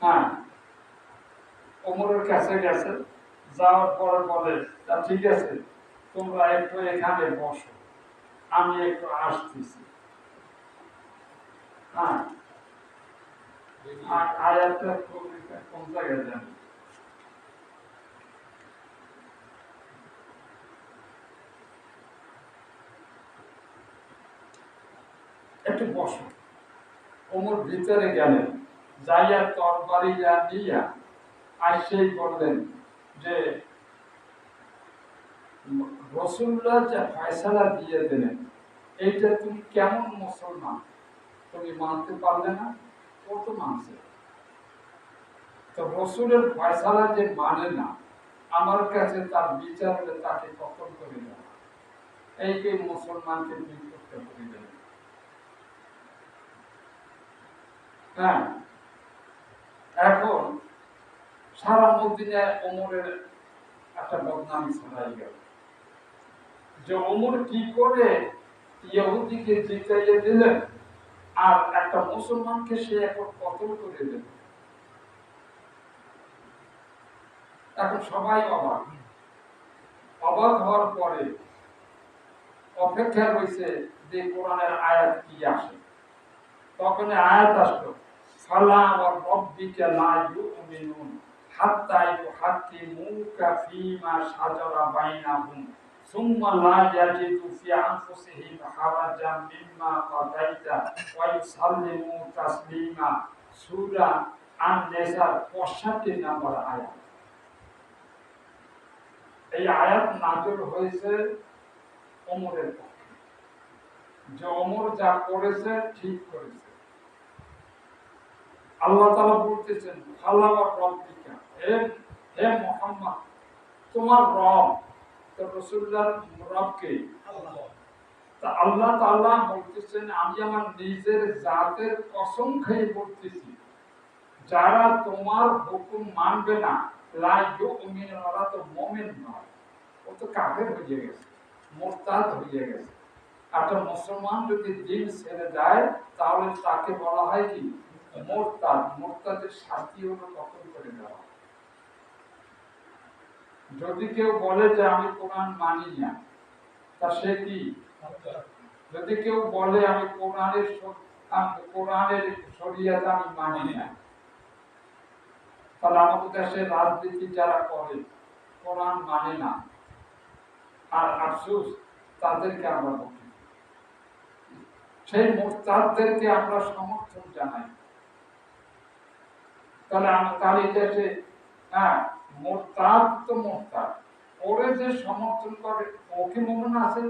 হ্যাঁ, ওমরের কাছে গেছে, যাওয়ার পরে বলে তা ঠিক আছে, তোমরা একটু এখানে বসো, আমি একটু আসতেছি। হ্যাঁ, আয়াতটা কোন জায়গায় জানি, একটু বসো। ওমর ভিতরে গেলেন, যাইয়া তরবারি দিয়া আসেই বললেন যে রসুল্লাহ যে ফয়সালা দিয়ে দিলেন, এইটা তুমি কেমন মুসলমান, তুমি মানতে পারলে না? ও তো মানছে। তো রসুলের ফয়সালা যে মানে না, আমার কাছে তার বিচার হলে তাকে কতল করে দেওয়া, এইকে মুসলমানকে বিভক্ত করে দেবে। হ্যাঁ, এখন সারা মদিনায় ওমরের একটা বদনাম ছড়াই গেল যে ওমর কি করে ইহুদিকে জিতাইয়ে দিলেন আর একটা মুসলমানকে সে এখন কতল করে দিল। এখন সবাই অবাক, অবাক হওয়ার পরে অপেক্ষা রয়েছে যে কোরআনের আয়াত কি আসে। তখন আয়াত আসলো, ফালা ওয়া রাব্বিকা লা ইউমিনুন হাত্তা ইউহাক্কিমুকা ফীমা শাজারা বাইনাহুম সুম্মা লা ইয়াজিদু ফি আনফুসিহিম হারাজান মিম্মা কাদাইতা ওয়া ইউসাল্লিমু তাসলিমা। সূরা আন-নিসার 65 নম্বর আয়াত। এই আয়াত নাযিল হয়েছে ওমরের পক্ষে, যে ওমর যা করেছে ঠিক করেছে। আল্লাহ তাআলা বলতেছেন, আল্লাহ রব্বিকা, হে মুহাম্মদ, তোমার রব। তো রাসূলুল্লাহর রব কে? আল্লাহ। তা আল্লাহ তাআলা বলতেছেন, আমি আমার নিজের জাতের কসম খেয়ে বলতেছি, যারা তোমার হুকুম মানবে না, লা ইউমিনু, ওরা তো মুমিন নয়, ও তো কাফের হয়ে গেছে, মুরতাদ হয়ে গেছে। একটা মুসলমান যদি দিন ছেড়ে যায় তাহলে তাকে বলা হয় কি? মুরতাদ। মুরতাদের শাস্তি হলো কতল করে দেওয়া। যদি কেউ বলে যে আমি কোরআন মানি না, তা সে কি? যদি কেউ বলে আমি কোরআনের শরিয়াত আমি মানি না, তাহলে আমাদের দেশে রাজনীতি যারা করে কোরআন মানে না, আর আফসোস তাদেরকে আমরা বলি, সেই মুরতাদদেরকে আমরা সমর্থন জানাই। তাহলে দেশে হ্যাঁ, মুরতাদ তো মুরতাদ, ওরে যে সমর্থন করে ও কি মুমিন আছে?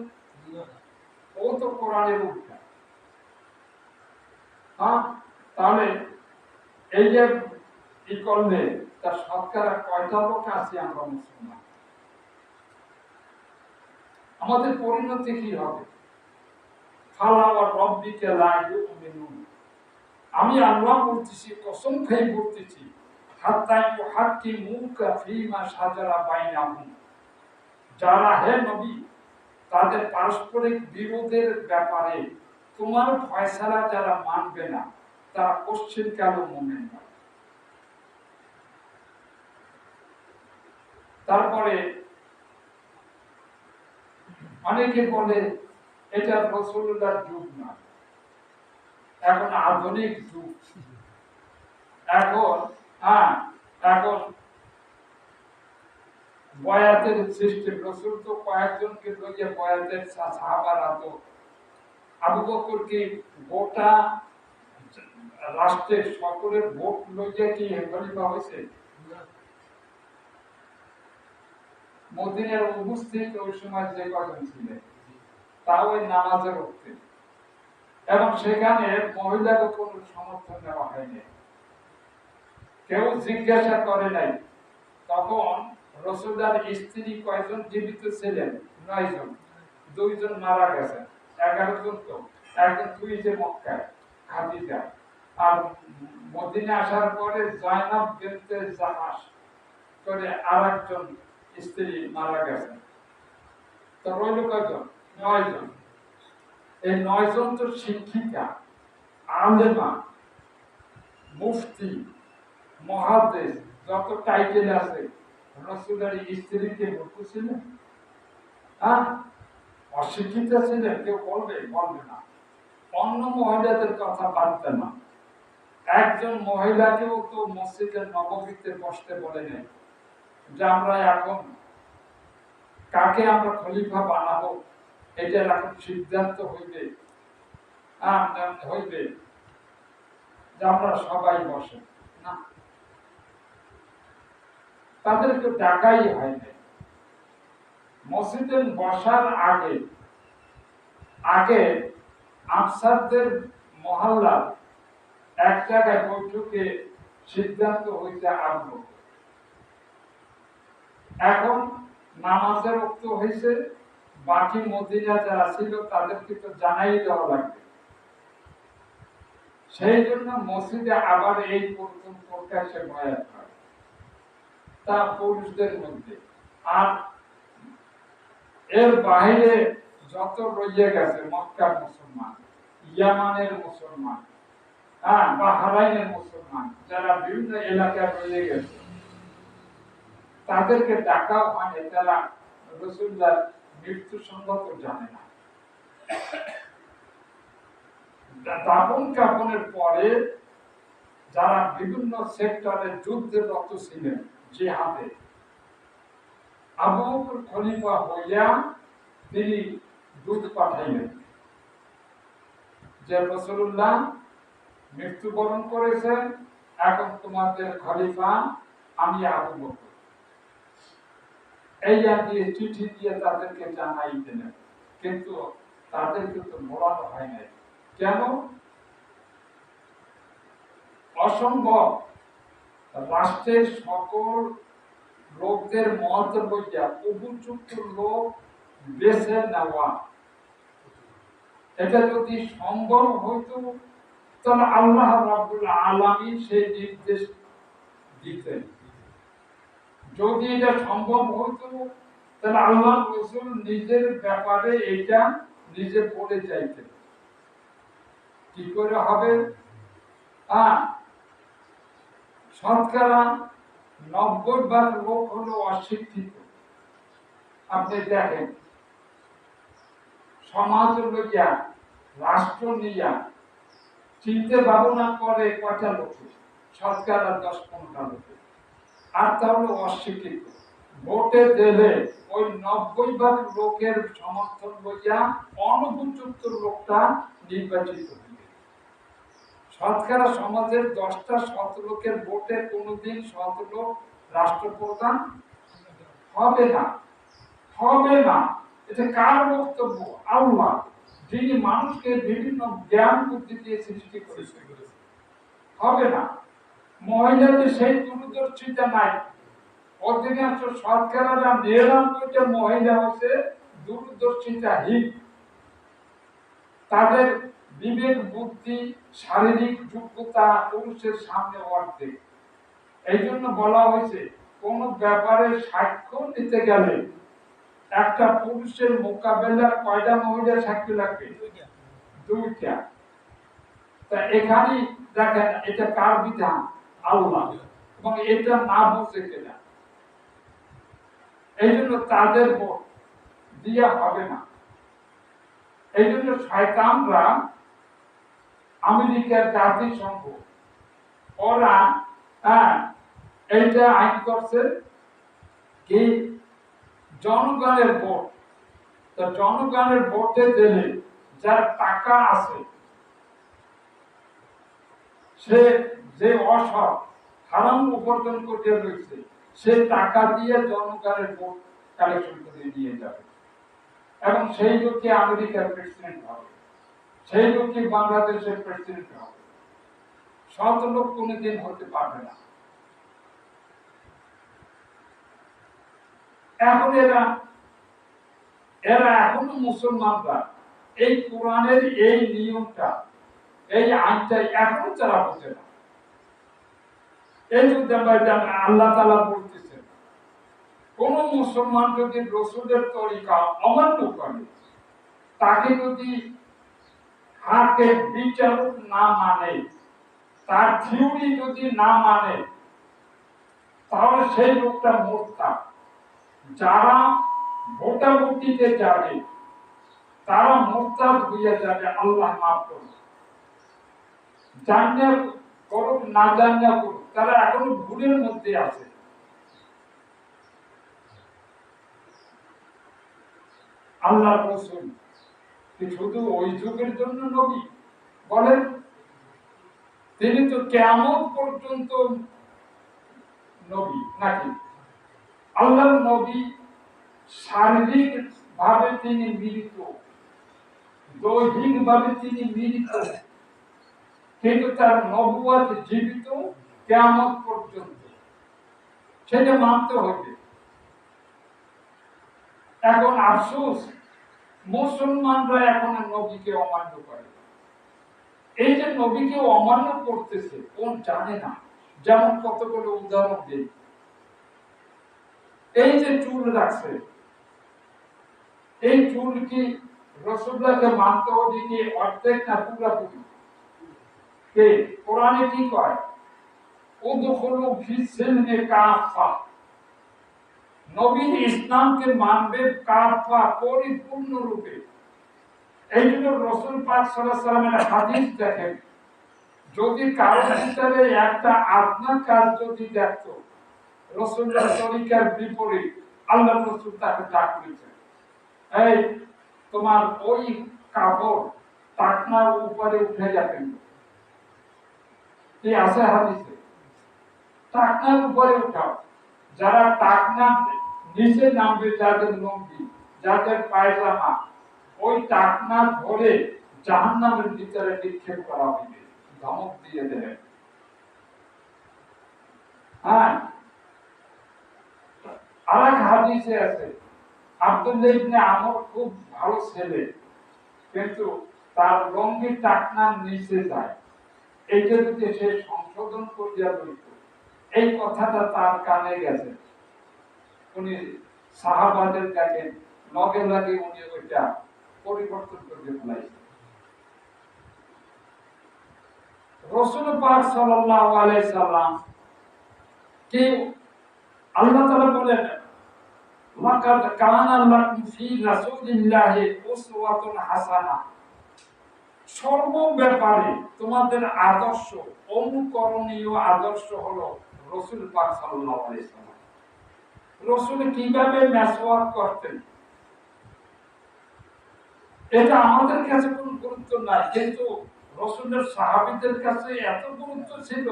ও তো কোরআনের উল্টা। হ্যাঁ, তাহলে এই যে ই করলে তার শতকরা কয়টা লোক আছে আমরা মুসলমান? আমাদের পরিণতি কি হবে? ফালা ওয়া রাব্বিকা লা ইউমিনুন, আমি আল্লাহ বলতেছি, কসম খেয়ে বলতেছি, হাত্তা ইউহাক্কিমুকা ফীমা শাজারা বাইনাহুম, যারা হে নবী তাদের পারস্পরিক বিরোধের ব্যাপারে তোমার ফয়সালা যারা মানবে না, তারা কোশ্চিন কালো মুমিন নয়। তারপরে অনেকে বলে এটা রাসূলুল্লাহর যুগ না, এখন আধুনিক যুগ। এখন হ্যাঁ, এখন বয়াতের সিস্টেম। রাসূল তো কয়েকজনকে লইয়া বয়াতের সাহাবারা তো আবু বকরকে গোটা রাষ্ট্রের সকলের ভোট লইয়া কি খলিফা হয়েছে? মদিনার উপস্থিত ওই সময় যে কজন ছিলেন, তাও ওই নামাজের উঠতে, এবং সেখানে মহিলাকে কোনো সমর্থন দেওয়া হয়নি, কেউ জিজ্ঞাসা করে নাই। তখন রাসূলুল্লাহর স্ত্রী কয়জন জীবিত ছিলেন? 9 জন। 2 জন মারা গেছে, 11 জন তো। একজন তুই যে মক্কায় খাদিজা, আর মদিনা আসার পরে জায়নাব বিনতে জাহাশ করে আরেকজন স্ত্রী মারা গেছে। তো রইল কয়জন? 9 জন। এই 9 জন তো শিক্ষিকা, আলেমা, মুফতি, মুহাদ্দিস, যত টাইটেল আছে, রাসূলের স্ত্রীকে মূর্খ ছিলেন? হ্যাঁ, অশিক্ষিত ছিলেন? কেউ বলবে না। অন্য মহিলাদের কথা বাদতে না, একজন মহিলাকেও তো মসজিদের নববীতে বসতে বলে নেই যে আমরা এখন কাকে আমরা খলিফা বানাবো, এটা এখন সিদ্ধান্ত হইবে যে আমরা সবাই বসে না, তাদেরকে ডাকাই হয় না। মসজিদে বসার আগে আনসারদের মহল্লার এক জায়গায় বৈঠকে সিদ্ধান্ত হইতে আরম্ভ। এখন নামাজের ওয়াক্ত হয়েছে, বাকি মদিনা যারা ছিল তাদেরকে তো জানাই দেওয়া লাগবে। সেই জন্য মসজিদে আবার এই প্রথম প্রকাশে বয়াত হয়, তা পুরুষদের মধ্যে। আর এর বাইরে যত রয়ে গেছে মক্কার মুসলমান, ইয়ামানের মুসলমান, বাহরাইনের মুসলমান, যারা বিভিন্ন এলাকায় রয়ে গেছে, তাদেরকে ডাকা হয়। তারা রাসূলুল্লাহর মৃত্যু সম্পর্কে জানে না। দাফন কাফনের পরে যারা বিভিন্ন সেক্টরে যুদ্ধে রত ছিলেন, জিহাদে, আবু বকর খলিফা হইয়া তিনি দূত পাঠাইলেন যে রাসূলুল্লাহ মৃত্যুবরণ করেছেন, এখন তোমাদের খলিফা আমি আবু বকর। এই দিয়ে চিঠি দিয়ে তাদেরকে জানাই দিলেন, কিন্তু তাদেরকে তো মোড়ানো হয় নাই। কেন? অসম্ভব রাষ্ট্রের সকল লোকদের মত বইয়া উপযুক্ত লোক বেছে নেওয়া, এটা যদি সম্ভব হইতো তাহলে আল্লাহ রাব্বুল আলামিন সেই নির্দেশ দিতেন। যদি এটা সম্ভব হইতো তাহলে আল্লাহ রাসূল নিজের ব্যাপারে এটা নিজে বলে যাইতেন। কি করে হবে? শতকরা 90% লোক হলো অশিক্ষিত। আপনি দেখেন, সমাজ লইয়া, রাষ্ট্র নিয়া চিন্তা ভাবনা করে কয়টা লোক? শতকরা 10-15 লোক। আর তা হলো অশিক্ষিত। ভোটে দিলে ওই 90% লোকের সমর্থন লইয়া অনুপযুক্ত লোকটা নির্বাচিত হবে। শতকরা সমাজের 10-7 লোকের ভোটে কোনোদিন 7 লোক রাষ্ট্রপ্রধান হবে না। এটা কার বক্তব্য? আল্লাহ, যিনি মানুষকে বিভিন্ন জ্ঞান বুদ্ধি দিয়ে সৃষ্টি করেছেন। হবে না। মহিলাদের সেই দূরদর্শিতা নাই। অধিকাংশ শতকরা 99টা মহিলা হচ্ছে দূরদর্শিতাহীন। তাদের বিবেক বুদ্ধি শারীরিক যোগ্যতা পুরুষের সামনে অর্ধেক। এই জন্য বলা হয়েছে কোন ব্যাপারে সাক্ষ্য নিতে গেলে একটা পুরুষের মোকাবেলায় কয়টা মহিলা সাক্ষী লাগবে? 2টা। তা এখানে দেখেন এটা কার বিধান? আল্লাহ। এবং এটা না বুঝে কিনা, এই জন্য তাদের ভোট দিয়া হবে না। এই জন্য শয়তানরা, আমেরিকার জাতিসংঘ, ওরা এইটা আইন করছে কি জনগণের ভোট। তো জনগণের ভোটে দিলে যার টাকা আছে, সে যে অসৎ হারাম উপার্জন করতে রয়েছে, সে টাকা দিয়ে জনগণের ভোট কালেকশন করে নিয়ে যাবে এবং সেই লোককে আমেরিকার প্রেসিডেন্ট হবে, সেই লোককে বাংলাদেশের প্রেসিডেন্ট হবে। 7 লোক কোনদিন হতে পারবে না। এখন এরা এখনো মুসলমানরা এই কোরআনের এই নিয়মটা, এই আইনটা এখনো তারা বোঝে না। এই যে আল্লাহ তাআলা বলতেছেন, কোন মুসলমান যদি রাসূলের তরিকা অমান্য করে, তাকে যদি হাকে বিচারক না মানে, তার থিওরি যদি না মানে, তাহলে সেই লোকটা মোরতাদ। যারা ভোটাভুটিতে যাবে তারা মোরতাদ হয়ে যাবে, আল্লাহ মাফ করবে। জানিয়া করুক না জানিয়া করুক, তারা এখনো ভুলের মধ্যে আছে। আল্লাহ রাসূল কি শুধু ওই যুগের জন্য নবী? বলেন, তিনি তো কিয়ামত পর্যন্ত নবী নাকি? আল্লাহর নবী শারীরিক ভাবে তিনি মৃত, দৈহিক ভাবে তিনি মৃত, কিন্তু তার নবুয়ত জীবিত কিয়ামত পর্যন্ত, সেটা মানতে হবে। এখন আফসোস, মুসলমানরা এখন নবীকে অমান্য করে। এই যে নবীকে অমান্য করতেছে, কোন জানে না। যেমন কতগুলো উদাহরণ দিই। এই যে চুল রাখছে, এই চুল কি রাসূলুল্লাহকে মানতে হবে কি অর্ধেক না পুরোপুরি? কে কোরআনে কি কয়? উদখুলু ফিস সিলমি কাফা, নবী ইসলামকে মানবে কাফা, পরিপূর্ণ রূপে। এই জন্য রাসূল পাক সাল্লাল্লাহু আলাইহি ওয়াসাল্লামের হাদিস দেখেন, যদি কারোর ভিতরে একটা আদনা কাজ যদি দেখতো রাসূলুল্লাহর তরিকার বিপরীত, আল্লাহ রাসূল তাকে ডাক দিতেন, এই তোমার ওই কাপড় টাকনার উপরে উঠে যাবে। কি আছে হাদিসে? টাকনার উপরে উঠাও। যারা টাকনা নিচে নামবে, যাদের লুঙ্গি, যাদের পায়জামা, ওই টাকনা ধরে জাহান্নামের ভিতরে নিক্ষেপ করা হবে, ধমক দিয়ে দেবে। হ্যাঁ, আরেক হাদিসে আছে, আব্দুল্লাহ ইবনে আমর খুব ভালো ছেলে, কিন্তু তার লুঙ্গি টাকনার নিচে যায়। এইটা যদি সে সংশোধন করিয়া লইত, এই কথাটা তার কানে গেছে, উনি সাহাবাদের দেখেন লগে লগে উনি ওইটা পরিবর্তন করে ফেলাইছেন। রাসূল পাক সাল্লাল্লাহু আলাইহি সাল্লাম কি আল্লাহ তাআলা বলেন, লাকাদ কানা লাকুম ফি রাসূলিল্লাহি উসওয়াতুন হাসানাহ, সর্ব ব্যাপারে তোমাদের আদর্শ, অনুকরণীয় আদর্শ হলো রাসূল পাক সাল্লাল্লাহু আলাইহি সাল্লাম। রাসূল কিভাবে মেসওয়াক করতেন, এটা আমাদের কাছে কোনো গুরুত্ব নাই, কিন্তু রাসূলের সাহাবীদের কাছে এত গুরুত্ব ছিল,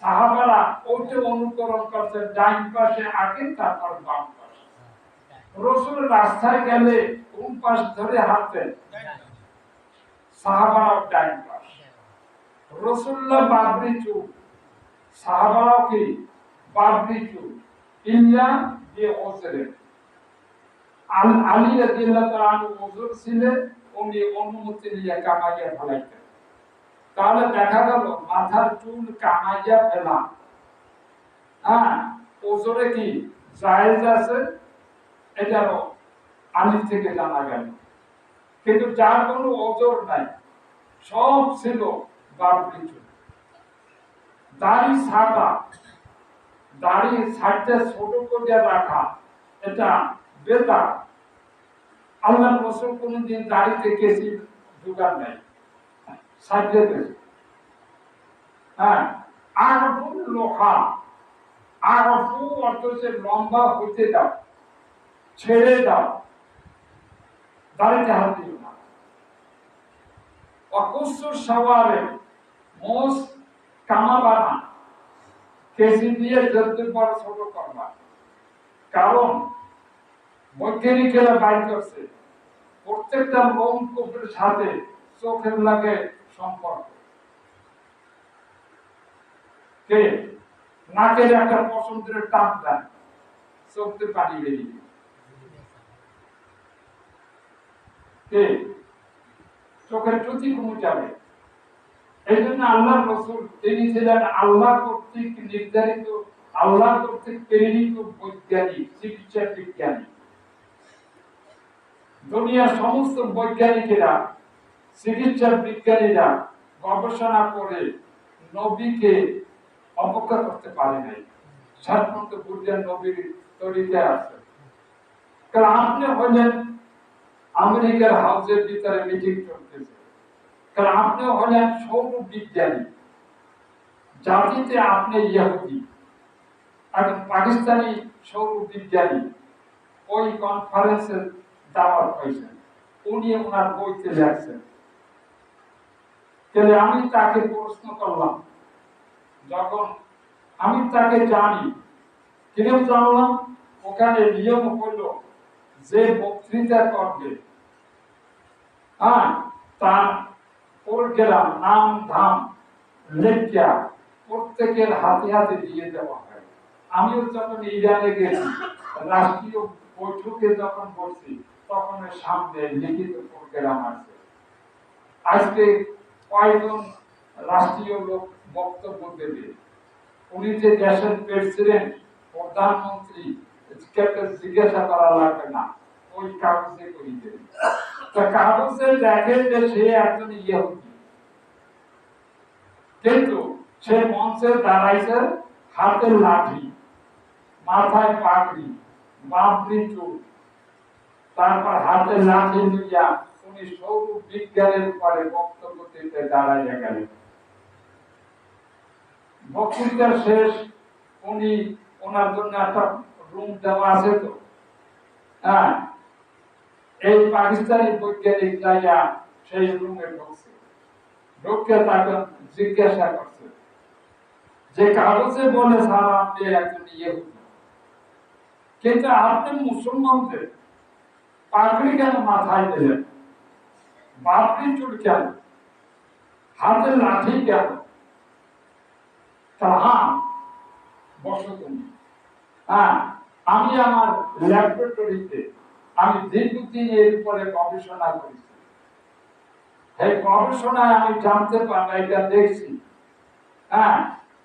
সাহাবারা ওইটা অনুকরণ করতেন, ডাইন পাশে আগে তারপর বাম পাশে। রাসূল রাস্তায় গেলে কোন পাশ ধরে হাঁটতেন? সাহাবারাও ডাইন পাশ। রাসূলুল্লাহ বাবরি চুল, সাহাবারাও কি বাবরি চুল, ইল্লা যে ওজরে। আলী রাদিয়াল্লাহু তাআলা ওজর ছিলেন, উনি অনুমতি নিয়ে কামাইয়া ফেলাইতেন। তাহলে দেখা গেল মাথার চুল কামাইয়া ফেলা, হ্যাঁ, ওজরে কি জায়েজ আছে, এটাও আলী থেকে জানা গেল। কিন্তু যার কোনো ওজর নাই, সব ছিল বাবরি চুল। দাড়ি ছাটা, দাড়ি ছাড়তে ছোট করে রাখা, এটা বেদাত। আল্লাহর রাসূল কোনদিন দাড়িতে কেসি ঢুকান নাই, ছাড়তে গেছে। হ্যাঁ, আরফু লোহা, আরফু অর্থ হচ্ছে লম্বা হইতে দাও, ছেড়ে দাও, দাড়িতে হাত দিও না। অকুসুর সওয়ারে, মোস কামাবা না, কেসি দিয়ে যতদূর বড় ছোট করবা। কারণ বৈজ্ঞানিকেরা বাইর করছে, প্রত্যেকটা লোমকূপের সাথে চোখের লাগে সম্পর্ক। কে নাকের একটা পছন্দের টান দেন, চোখতে পানি বেরিয়ে। কে চোখের ত্রুটি কমে যাবে। এই জন্য আল্লাহর রাসূল তিনি ছিলেন আল্লাহ কর্তৃক নির্ধারিত, আল্লাহ কর্তৃক প্রেরিত বৈজ্ঞানিক, চিকিৎসা বিজ্ঞানী। দুনিয়ার সমস্ত বৈজ্ঞানিকেরা চিকিৎসা বিজ্ঞানীরা গবেষণা করে নবীকে অপেক্ষা করতে পারে নাই। শেষ পর্যন্ত বুঝলেন নবীর তরিকে আছে। কারণ আপনি হলেন আমেরিকার হাউসের ভিতরে মিটিং চলতেছে, কারণ আপনি হলেন সৌর বিজ্ঞানী, জাতিতে আপনি ইহুদি, একজন পাকিস্তানি সৌর বিজ্ঞানী ওই কনফারেন্সের দাওয়াত পাইছেন, উনি ওনার বইতে লেখছেন। তাহলে আমি তাকে প্রশ্ন করলাম, যখন আমি তাকে জানি, কিরকম জানলাম? ওখানে নিয়ম হলো যে বক্তৃতা করবে, তার প্রোগ্রাম নাম ধাম লেখা প্রত্যেকের হাতে হাতে দিয়ে দেওয়া হয়। আমিও যখন ইরানে গেছি, রাষ্ট্রীয় বৈঠকে যখন বসছি, তখন সামনে লিখিত প্রোগ্রাম আছে। আজকে কয়েকজন রাষ্ট্রীয় লোক বক্তব্য দেবে, উনি যে দেশের প্রেসিডেন্ট প্রধানমন্ত্রী জিজ্ঞাসা করা লাগবে না, ওই কাগজে করে দেবে। কাগজে দেখে যে সে একজন ইহুদি, কিন্তু সে মঞ্চে দাঁড়াইছে, হাতে লাঠি, মাথায় পাগড়ি, বাবরি চুল, তারপর হাতে লাঠি লইয়া উনি সৌর বিজ্ঞানের উপরে বক্তব্য দিতে দাঁড়াইয়া গেলেন। বক্তৃতা শেষ, উনি ওনার জন্য একটা রুম দেওয়া আছে তো, এই পাকিস্তানি বৈজ্ঞানিক যাইয়া সেই রুমে ঢুকছে, ঢুকে তাকে জিজ্ঞাসা করছে যে কাগজে বলে স্যার আপনি একজন ইহুদি, কিন্তু আপনি মুসলমানদের পাগড়ি কেন মাথায় দিলেন, বাবরি চুল কেন, হাতে লাঠি কেন? বসো তুমি। আমি আমার ল্যাবরেটরিতে আমি দীর্ঘদিন এর উপরে গবেষণা করেছি। এই গবেষণায় আমি জানতে পারলাম, এটা দেখছি,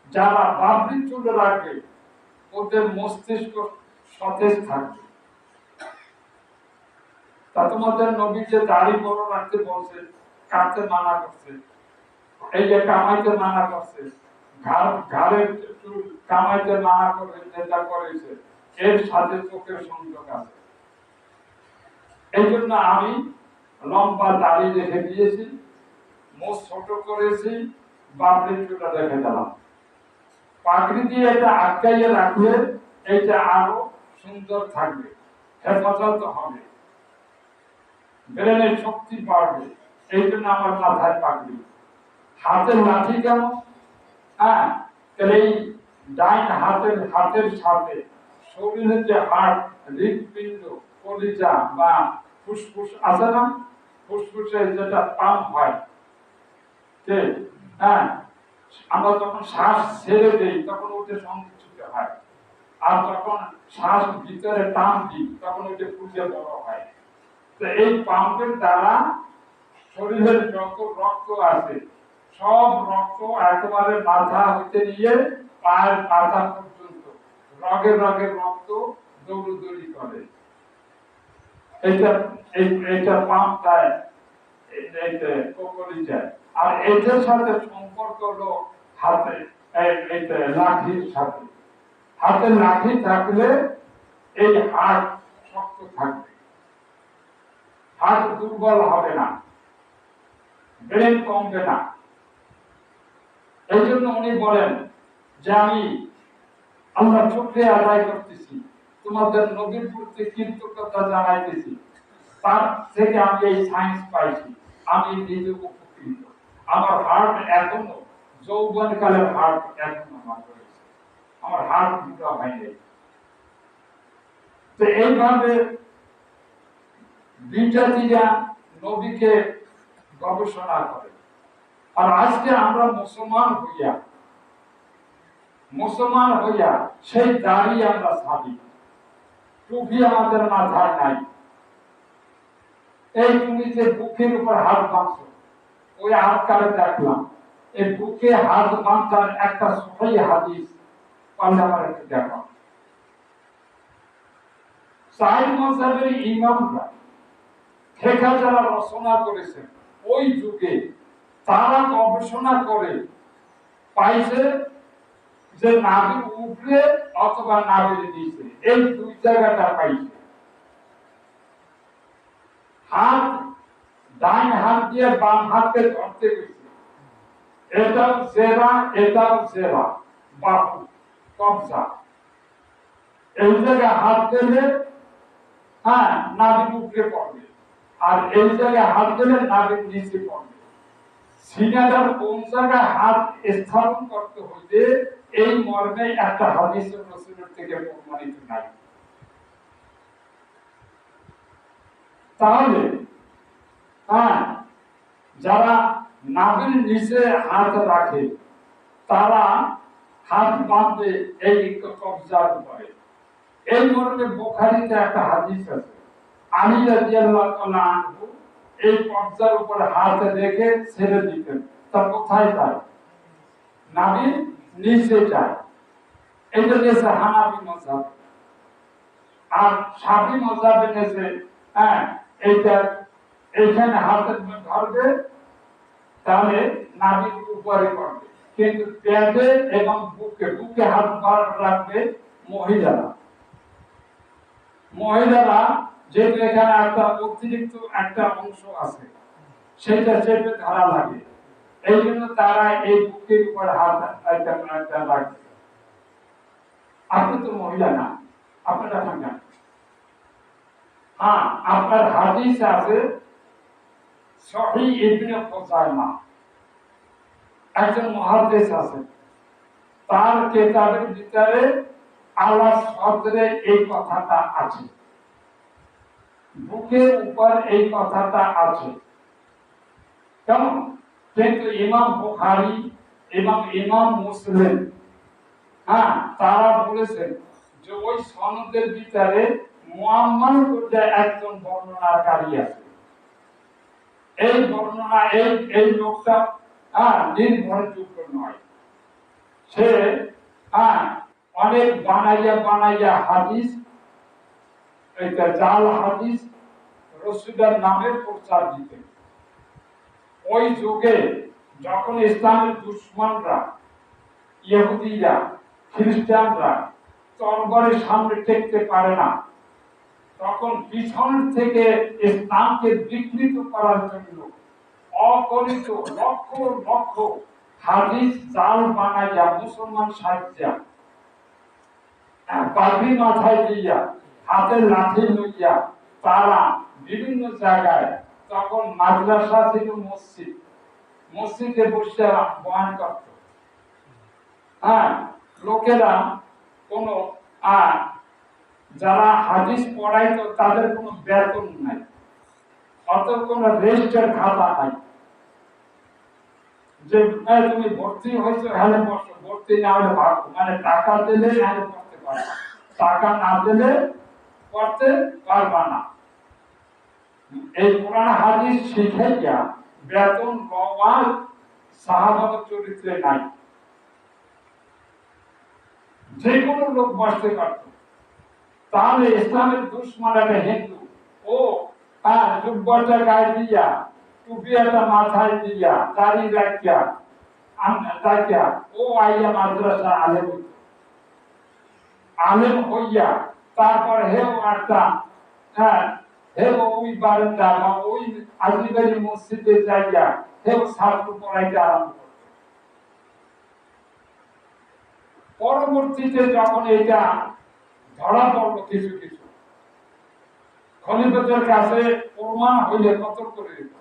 যারা বাবরি চুল রাখবে ওদের মস্তিষ্ক সতেজ থাকবে। তা তোমাদের নবী যে দাড়ি বড় রাখতে বলছে, কাটতে মানা করছে, এই যে কামাইতে মানা করছে, ঘাড়ের চুল কামাইতে মানা করে যেটা করেছে, এর সাথে চোখের সংযোগ আছে। এই জন্য আমি লম্বা দাড়ি রেখে দিয়েছি, মুখ ছোট করেছি, বাবরি চুলটা রেখে দিলাম। পাগড়ি দিয়ে এটা আটকাইয়ে রাখলে এইটা আরো সুন্দর থাকবে, হেফাজত হবে, ব্রেনের শক্তি বাড়বে। এই জন্য আমার মাথায় পাগড়ি। হাতের লাঠি কেন? এই ডাইন হাতের সাথে শরীরের যে হাড়, হৃদপিণ্ড, কলিজা বা ফুসফুস আছে না, ফুসফুসে যেটা পাম্প হয়, আমরা যখন শ্বাস ছেড়ে দিই তখন ওটা সংকুচিত হয়, আর যখন শ্বাস ভিতরে টান দিই তখন ওটা ফুলে বড় হয়। তো এই পাম্পের দ্বারা শরীরের যত রক্ত আছে সব রক্ত একেবারে মাথা হইতে নিয়ে পায়ের মাথা পর্যন্ত রগে রগে রক্ত দৌড়দৌড়ি করে। এটা পাম্প দেয়, যায়। আর এটার সাথে সম্পর্ক হলো হাতে লাঠির সাথে। হাতে লাঠি থাকলে এই হাত শক্ত থাকবে, হাত দুর্বল হবে না, ব্রেন কমবে না। এই জন্য উনি বলেন যে আমি আল্লাহ শুকরিয়া আদায় করতেছি, তোমাদের নবীর প্রতি কৃতজ্ঞতা জানাইতেছি, তার থেকে আমি এই সায়েন্স পাইছি, আমি নিজে উপকৃত। আমার হার্ট এখনো যৌবন কালের হার্ট এখনো আমার হার্ট দুটো হয়নি। তো এইভাবে বিজাতিরা নবীকে গবেষণা করে। আর আজকে আমরা মুসলমান হইয়া সেই দাড়ি আমরা ছাড়ি, টুপি আমাদের মাথায় নাই। এই তুমি যে বুকের উপর হাত বাঁধছো, ওই আজকালে দেখলাম এই বুকে হাত বাঁধার একটা সহি হাদিস পারলে আমার একটু দেখো। সাহিহ মাযহাবের ইমামরা ফিকহ যারা রচনা করেছেন ওই যুগে তারা গবেষণা করে পাইছে যে নাভির উপরে অথবা নাভির নিচে এই দুই জায়গাটা পাইছে। হাত ডান হাত দিয়ে বাম হাতকে ধরতে গেছে, এটাও জেরা এটাও জেরা, বাহু কবজা। এই জায়গায় হাত দিলে হ্যাঁ নাভির উপরে পড়বে, আর এই জায়গায় হাত দিলে নাভির নিচে পড়বে। সিনাদার কোন জায়গায় হাত স্থাপন করতে হইবে এই মর্মে একটা হাদিস রাসূলের থেকে প্রমাণিত নাই। তাহলে হ্যাঁ যারা নাভির নিচে হাত রাখে তারা হাত বাঁধবে এই কবজার উপরে। এই মর্মে বুখারীতে একটা হাদিস আছে, আলী রাদিয়াল্লাহু তাআলা আনহু এই কবজার উপরে হাত রেখে ছেড়ে দিতেন। তা কোথায় যায়? নাভির নিচে যায়। এটা নিয়েছে হানাফি মাযহাব। আর শাফি মাযহাবে নিয়েছে হ্যাঁ এইটা এইখানে হাতের ধরবে তাহলে নাভির উপরে পড়বে, কিন্তু পেটে এবং বুকে হাত রাখবে মহিলারা। মহিলারা যেহেতু এখানে একটা অতিরিক্ত একটা অংশ আছে সেটা চেপে ধরা লাগে, এই জন্য তারা এই বুকের উপর হাত রাখবে। আপনি তো মহিলা না, আপনারা থাকেন। হ্যাঁ আপনার হাদিস আছে সহিহ ইবনে খুজাইমা, একজন মুহাদ্দিস আছে, তার কিতাবের ভিতরে আলা সদরে এই কথাটা আছে, বুকের উপর এই কথাটা আছে। কেমন? কিন্তু ইমাম বুখারী এবং ইমাম মুসলিম হ্যাঁ তারা বলেছেন যে ওই সনদের ভিতরে মুআম্মাল বলে একজন বর্ণনাকারী আছে। এই বর্ণনা এই লোকটা নির্ভরযোগ্য নয়। সে অনেক বানাইয়া হাদিস, এটা জাল হাদিস রাসূলের নামের প্রচার দিতেন। ওই যুগে যখন ইসলামের দুশমনরা ইহুদিরা খ্রিস্টানরা তরবারের সামনে টেকতে পারে না, তখন পিছন থেকে ইসলামকে বিকৃত করার জন্য অগণিত লক্ষ লক্ষ হাদিস জাল বানাইয়া মুসলমান সাহিত্যা পাগড়ি মাথায় দিয়া হাতে লাঠি লইয়া তারা বিভিন্ন জায়গায়, তখন মাদ্রাসা ছিল মসজিদে বসে বয়ান করত। লোকেরা কোন যারা হাদিস পড়াইতো তাদের কোনো বেতন নাই, অত কোনো রেজিস্টার খাতা নাই যে তুমি ভর্তি হয়েছো হলে বসো, ভর্তি না হলে ভাগ, মানে টাকা দিলে হলে পড়তে পারবে, টাকা না দিলে পড়তে পারবা না। এই কোরআন হাদিস শিখে গিয়া বেতন লওয়ার সাহাবাদের চরিত্রে নাই। যে কোনো লোক বসতে পারত। তাহলে ইসলামের দুশমন একটা হিন্দু, ও জুব্বাটা গায়ে দিয়া টুপিয়াটা মাথায় দিয়া দাড়ি রাখিয়া ও আইয়া মাদ্রাসা আলেম হইয়া তারপর হেও একটা হেও ওই বারান্দা বা ওই আজিবাড়ি মসজিদে যাইয়া হেও ছাত্র পড়াইতে আরম্ভ করত। পরবর্তীতে যখন এটা ধরা পড়লো কিছু কিছু খলিফাদের কাছে প্রমাণ হইলে কতল করে দিত।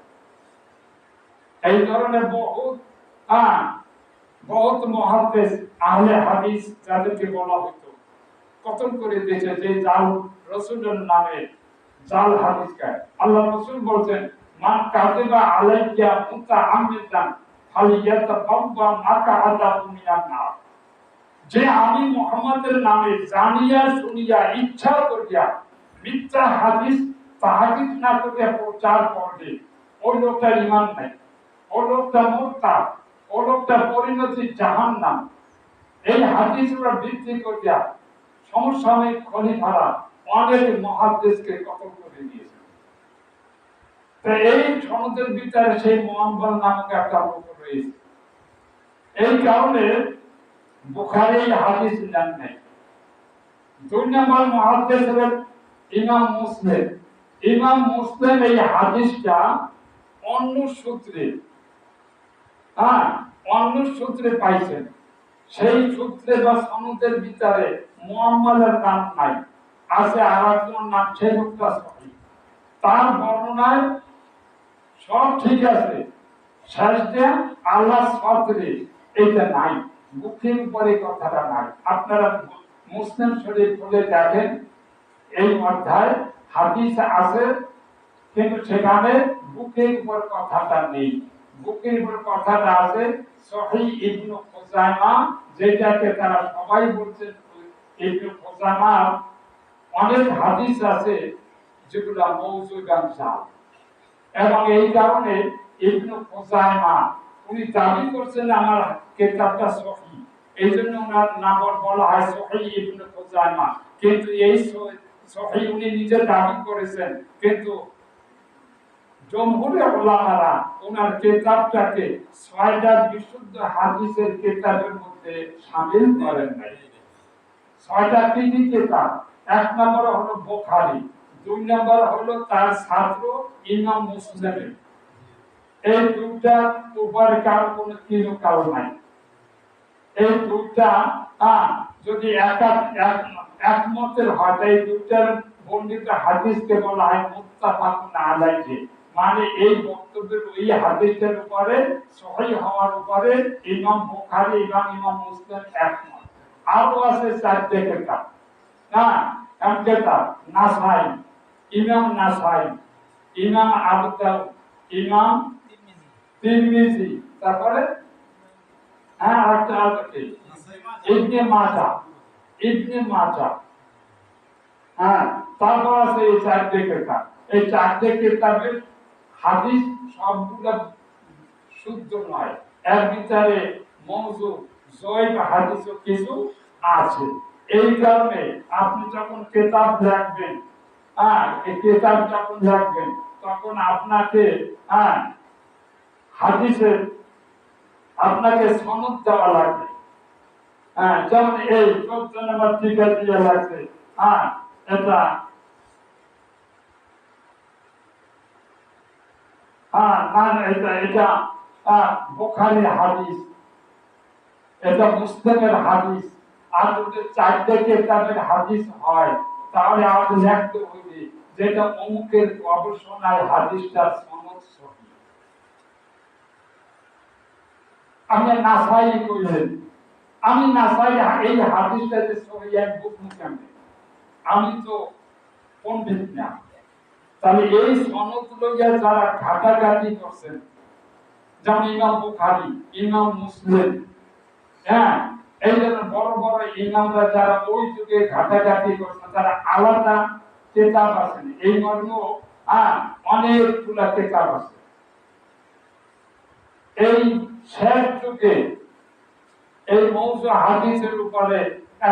এই ধরনের বহুত মুহাদ্দিস আহলে হাদিস যাদেরকে বলা হতো কতল করে দিয়েছে, যে জাল রাসূলের নামে জাল হাদিস গায়। আল্লাহ রাসূল বলেন মান কাযিবা আলাইয়া মুতাআম্মিদান ফালিয়াতাবাওয়া মাকআদাহু মিনান নার। যে আমি মুহাম্মাদের নামে জানিয়া শুনিয়া ইচ্ছা করিয়া মিথ্যা হাদিস তাহকিক না করিয়া প্রচার করবে, ওই লোকটার ঈমান নাই, ওই লোকটা মুরতাদ, ওই লোকটা পরিণতি জাহান্নাম। এই হাদিসগুলো ভিত্তি করিয়া সমসাময়িক খলিফারা অনেক মুহাদ্দিসকে কতল করে দিয়েছে। তো এই সনদের ভিতরে সেই মুআম্মাল নামক একটা লোক রয়েছে। এই কারণে বুখারী হাদিস নেন নাই। 2 নম্বর মুহাদ্দিস হলেন ইমাম মুসলিম। ইমাম মুসলিম এই হাদিসটা অন্য সূত্রে অন্য সূত্রে পাইছেন। সেই সূত্রে বা সনদের ভিতরে মুআম্মালের নাম নাই, আছে আরেকজন নাম, সেই লোকটা সহিহ। তার বর্ণনায় সব ঠিক আছে, শেষে আল্লাহ সত্রে এটা নাই, মুখের উপরে কথাটা নাই। আপনারা মুসলিম শরীফ খুলে দেখেন, এই অধ্যায় হাদিস আছে, কিন্তু সেখানে বুকের উপর কথাটা নেই। বুকের উপর কথাটা আছে সহিহ ইবনে খুজাইমা, যেটাকে তারা সবাই বলছে ইবনে খুজাইমা। অনেক হাদিস আছে যেগুলো মওজুদান জাল, এবং এই কারণে ইবনে খুজাইমা উনি দাবি করছেন আমার কিতাবটা সহিহ, এইজন্য ওনার নাম বলা হয় সহিহ ইবনে খুজাইমা। কিন্তু এই সহিহ উনি নিজে দাবি করেছেন, কিন্তু জমহুরে উলামারা ওনার কিতাবটাকে 6টা বিশুদ্ধ হাদিসের কিতাবের মধ্যে শামিল করেন নাই। 6টা কি কিতাব? 1 নম্বর হলো বুখারী, 2 নম্বর হলো তার ছাত্র ইমাম মুসলিম। এই দুইটা উপরে কারো কোনো কিলকাল নাই। এই দুইটা যদি একমতের হয়, এই দুইটার বর্ণিত হাদিসকে বলা হয় মুত্তাফাকুন আলাইহি, মানে এই বক্তব্যের ওই হাদিসের উপরে সহিহ হওয়ার উপরে ইমাম বুখারী এবং ইমাম মুসলিম একমত। আরো আছে 4টা কিতাব, এক কিতাব নাসাই, ইমাম নাসাই, ইমাম আবু দাউদ, ইমাম তিরমিজি, তারপরে আরেকটা আছে ইবনে মাজাহ, ইবনে মাজাহ। তারপর আছে এই 4টা কিতাব। এই 4টা কিতাবের হাদিস সবগুলো শুদ্ধ নয়, এর ভিতরে মওযু জয়ীফ হাদিসও কিছু আছে। এই কারণে আপনি যখন কিতাব লিখবেন, এই কিতাব যখন লিখবেন, তখন আপনাকে হাদিসের আপনাকে সনদ দেওয়া লাগবে। যেমন এই 14 নম্বর টিকা দিয়ে লাগছে, এটা এটা বুখারী হাদিস, এটা মুসলিমের হাদিস। আর যদি 4টা কিতাবের হাদিস হয়, তাহলে আমাদের লিখতে হবে যেটা অমুকের গবেষণায় হাদিসটার সনদ সহিহ। আমি নাসাই কইলেন, আমি নাসাই এই হাদিসটাতে সহিহ বুঝবো কেমনে? আমি তো পণ্ডিত না। তাহলে এই সনদ লইয়া যারা ঘাটাঘাটি করছেন, যেমন ইমাম বুখারী, ইমাম মুসলিম, এই জন্য বড় বড় ইমামরা যারা ওই যুগে ঘাটাঘাটি করছেন, তারা আলাদা কিতাব আছেন, এই মর্ম অনেকগুলা কিতাব আছে। এই শেষ যুগে এই মওযু হাদিসের উপরে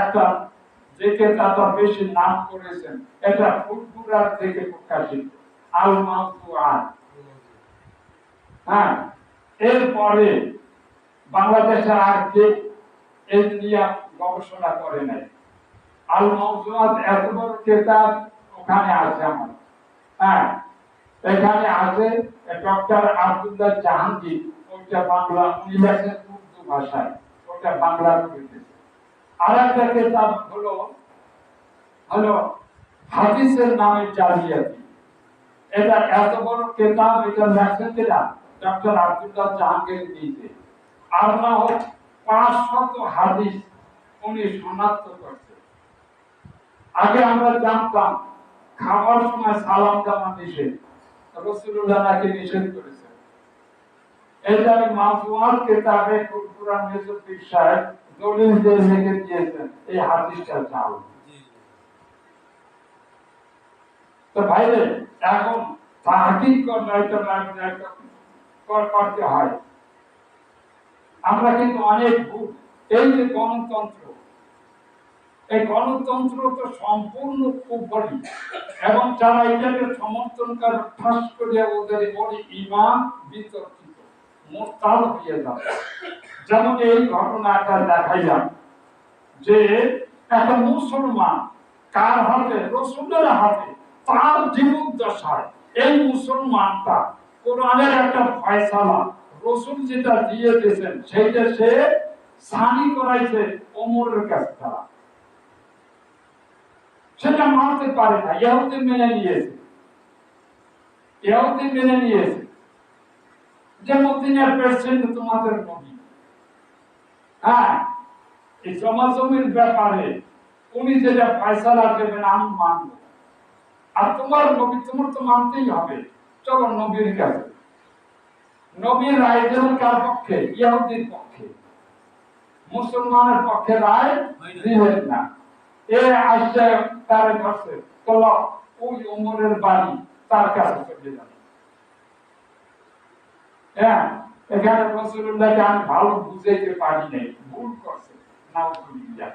একটা যে কিতাবটা বেশি নাম করেছেন, এটা ফুরফুরা থেকে প্রকাশিত, আল মাওযুআত। এরপরে বাংলাদেশে আর কে এই নিয়ে গবেষণা করে নাই। আল মাওযুআত এত বড় কিতাব ওখানে আছে আমার, এখানে আছে ডক্টর আব্দুল্লাহ জাহাঙ্গীর, ওইটা বাংলা, উনি লেখেন উর্দু ভাষায়, ওটা বাংলা করেছে। আর একটা কিতাব হলো হাদিসের নামে জালিয়াতি। এটা এত বড় কিতাব, এটা লেখেন কিনা ডক্টর আব্দুল্লাহ জাহাঙ্গীর নিজে। আল্লাহ 500 হাদিস উনি শনাক্ত করছে। আগে আমরা জানতাম খাওয়ার সময় সালাম দেওয়া নিষেধ, রাসূলুল্লাহ নাকি নিষেধ করেছেন। এটা মাওযুআত কিতাবে কুরআন মেজুদ্দিন সাহেব দলিল দিয়ে লিখে দিয়েছেন, এই হাদিসটা জাল। তো ভাইরে, এখন তাহকিক করতে হয়। আমরা কিন্তু অনেক ভুল, এই যে গণতন্ত্র, এই গণতন্ত্র তো সম্পূর্ণ কুফরি, এবং যারা এটাকে সমর্থন করে ঠাস করিয়া ওদের ওর ঈমান বিতর্কিত, মুরতাদ হয়ে যাবে। যেমন এই ঘটনাটা দেখাইলাম যে একটা মুসলমান কার হাতে, রাসূলের হাতে, তার জীবদ্দশায় এই মুসলমানটা কোরআনের একটা ফয়সালা রাসূল যেটা দিয়ে দিয়েছেন সেইটা সে সানি করাইছে ওমরের কাছে, তারা সেটা মানতে পারে না। ইহুদি মেনে নিয়েছে, ইহুদি মেনে নিয়েছে যে মদিনার প্রেসিডেন্ট তোমাদের নবী। হ্যাঁ, এই জমাজমির ব্যাপারে উনি যেটা ফয়সালা দেবেন আমি মানব, আর তোমার নবী তোমার তো মানতেই হবে। চলো নবীর কাছে। নবীর রায় দেবেন কার পক্ষে? ইহুদির পক্ষে, মুসলমানের পক্ষে রায় দিবেন না। এ আসছে তার কাছে, চলো ওই ওমরের বাড়ি তার কাছে চলে যাবে। হ্যাঁ, এখানে রাসূলুল্লাহকে আমি ভালো বুঝাইতে পারি নাই, ভুল করছে, নাউজুবিল্লাহ।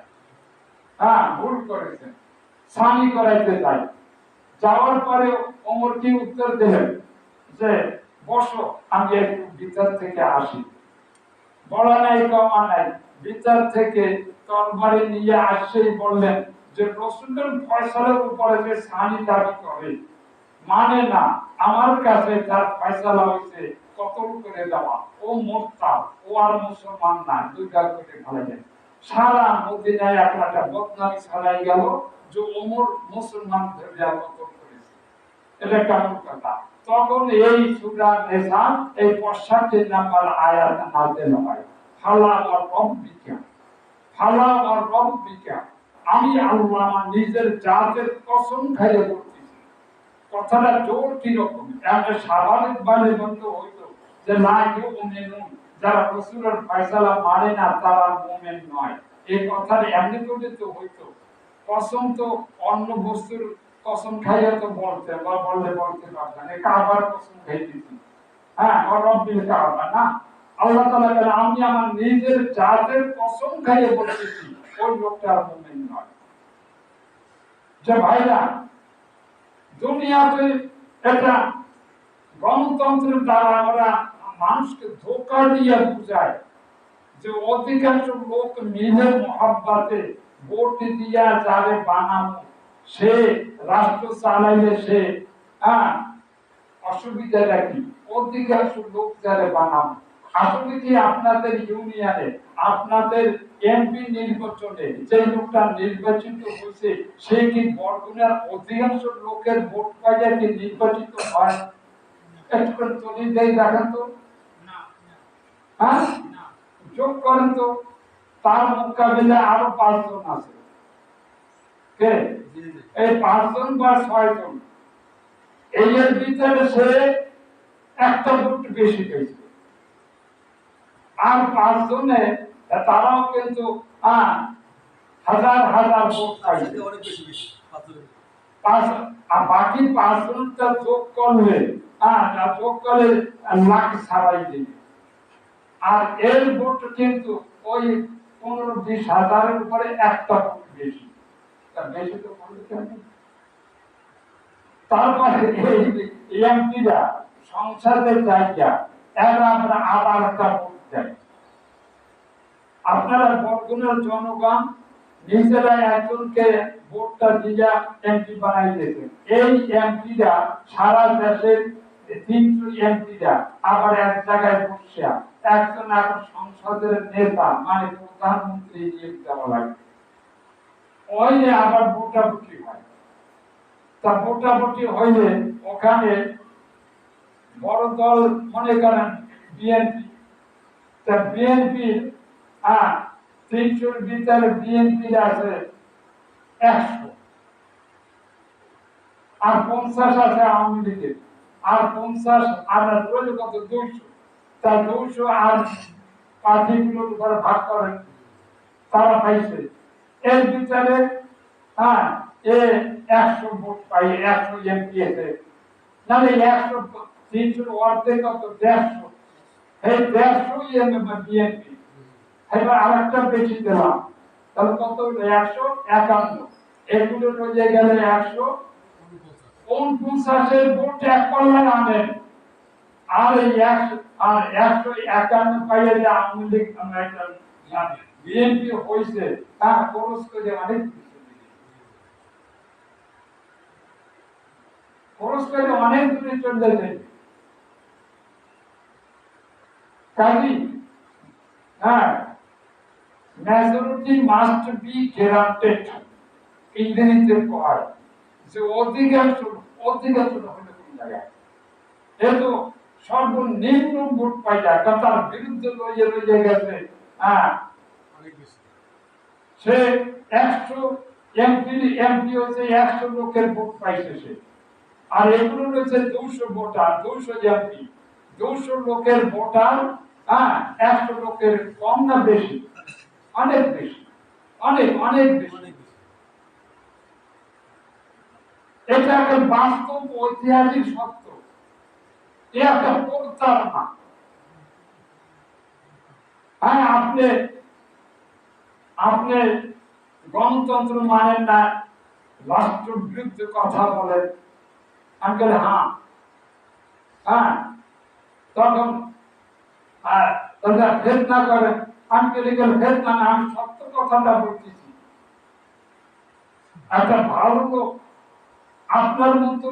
হ্যাঁ, ভুল করেছেন, সানি করাইতে চাই। যাওয়ার পরে ওমর কি উত্তর দিলেন যে বসো, আমি একটু ভিতর থেকে আসি। বলা নাই কমা নাই, ভিতর থেকে তরবারি নিয়ে আসছেই বললেন যে রাসূলের ফয়সালার উপরে যে সানি দাবি করে মানে না, আমার কাছে তার ফয়সালা হইছে কতল করে দেওয়া, ও মুরতাদ, ও আর মুসলমান না, দুই গাল কেটে ফেলেন। সারা মদিনায় একটা বদনামি ছড়াই গেল যে ওমর মুসলমান ধরে কতল করেছে। এটা কেমন কথা? তখন এই সূরা নিসা এই 65 নাম্বার আয়াত নাযিল হয়, ফালা ওয়া রাব্বিকা, ফালা ওয়া রাব্বিকা, আমি আল্লাহ আমার নিজের জাতের কসম খাইয়ে বলতেছি। কথাটা জোর কি রকম? একটা স্বাভাবিক ভাবে বলতে হইতো যে না ইউমিনুন, যারা রাসূলের ফয়সালা মানে না তারা মুমিন নয়, এই কথাটা এমনি করে তো হইতো। কসম তো অন্য বস্তুর কসম খাইয়া তো বলতে বা বলতে পারতেন, কাবার কসম খাইতেছি। হ্যাঁ, আর রব্বিল কাবা না, আল্লাহ তাআলা বলে আমি আমার নিজের জাতের কসম খাইয়ে বলতেছি ওই লোকটা মুমিন নয়। যে ভাইরা, দুনিয়াতে এটা গণতন্ত্রের দ্বারা আমরা মানুষকে ধোঁকা দিয়ে বুঝায় যে অধিকাংশ লোক মিলে মহাব্বাতে ভোট দিয়া যারে বানাবো সে রাষ্ট্র চালাইলে সে অসুবিধাটা কি? অধিকাংশ লোক যারে বানাবো, আসলে কি আপনাদের ইউনিয়নে আপনাদের এমপি নির্বাচনে যে লোকটা নির্বাচিত হয়েছে সে কি বরগুনার অধিকাংশ লোকের ভোট পাইয়া কি নির্বাচিত হয়? একটু করে তুলি দেই দেখেন তো, হ্যাঁ, যোগ করেন তো। তার মোকাবিলায় আরো 5 জন আছে, কে? এই 5 জন বা 6 জন, এর ভিতরে সে একটা ভোট বেশি পেয়েছে, আর 5 জনে তারাও কিন্তু হাজার হাজার ভোট পাইছে। আর বাকি 5 জনটা যোগ করলে যোগ করলে লাখ ছাড়াই দিবে। আর এর ভোট কিন্তু ওই 15-20 হাজারের উপরে একটা ভোট বেশি, তার বেশি তো তারপরে এই এমপিরা সংসদের জায়গা এরা আমরা আবার একটা ভোট দেয়। আপনারা বরগুনার জনগণ নিজেরাই একজনকে ভোটটা দিয়া এমপি বানাই দিয়েছেন। এই এমপিরা সারা দেশের 300 এমপিরা আবার এক জায়গায় বসে একজন এখন সংসদের নেতা মানে প্রধানমন্ত্রী নিয়োগ দেওয়া লাগে। ওই আবার ভোটাভুটি হয়, তা ভোটাভুটি হইলে ওখানে বড় দল মনে করেন বিএনপি, তা বিএনপির 300-র ভিতরে বিএনপি আছে 100, আর 50 আছে আওয়ামী লীগের, আর 50 আর রইল কত 200, তা 200 আর পার্টিগুলোর উপরে ভাগ করেন, তারা পাইছে এর ভিতরে এ 100 ভোট পাই, 100 এমপি আছে, নাহলে 100 300 অর্ধেক কত 150, এই 150 বিএনপি। এবার আরেকটা বেশি দিলাম, তাহলে কত হলো 151, এগুলো রয়ে গেলে 149 এর ভোট এক পাল্লায় আনেন। আর এই 151 পাইলে যে আওয়ামী লীগ বিএনপি হয়েছে তা খরচ করে অনেক দূরে চলে যাবে। কাজী হ্যাঁ, majority must be granted, ইংরেজিতে কয় যে অধিকাংশ হলে কোন জায়গায় যেহেতু সর্বনিম্ন ভোট পাইলা তার বিরুদ্ধে লইয়ে গেছে। হ্যাঁ, সে 100 এমপি হচ্ছে 100 লোকের ভোট পাইছে সে, আর এগুলো রয়েছে 200 ভোটার, 200 এমপি, 200 লোকের ভোটার। হ্যাঁ, 100 লোকের কম না বেশি? অনেক বেশি, অনেক বেশি। এটা একটা বাস্তব ঐতিহাসিক সত্য, এটা একটা প্রতারণা। হ্যাঁ, আপনি গণতন্ত্র মানেন না, রাষ্ট্রের বিরুদ্ধে কথা বলেন। আমি বলি হ্যাঁ, তখন ফেতনা করেন। আমি বলি ফেতনা না, আমি সত্য কথাটা বলতেছি। একটা ভালো লোক আপনার মতো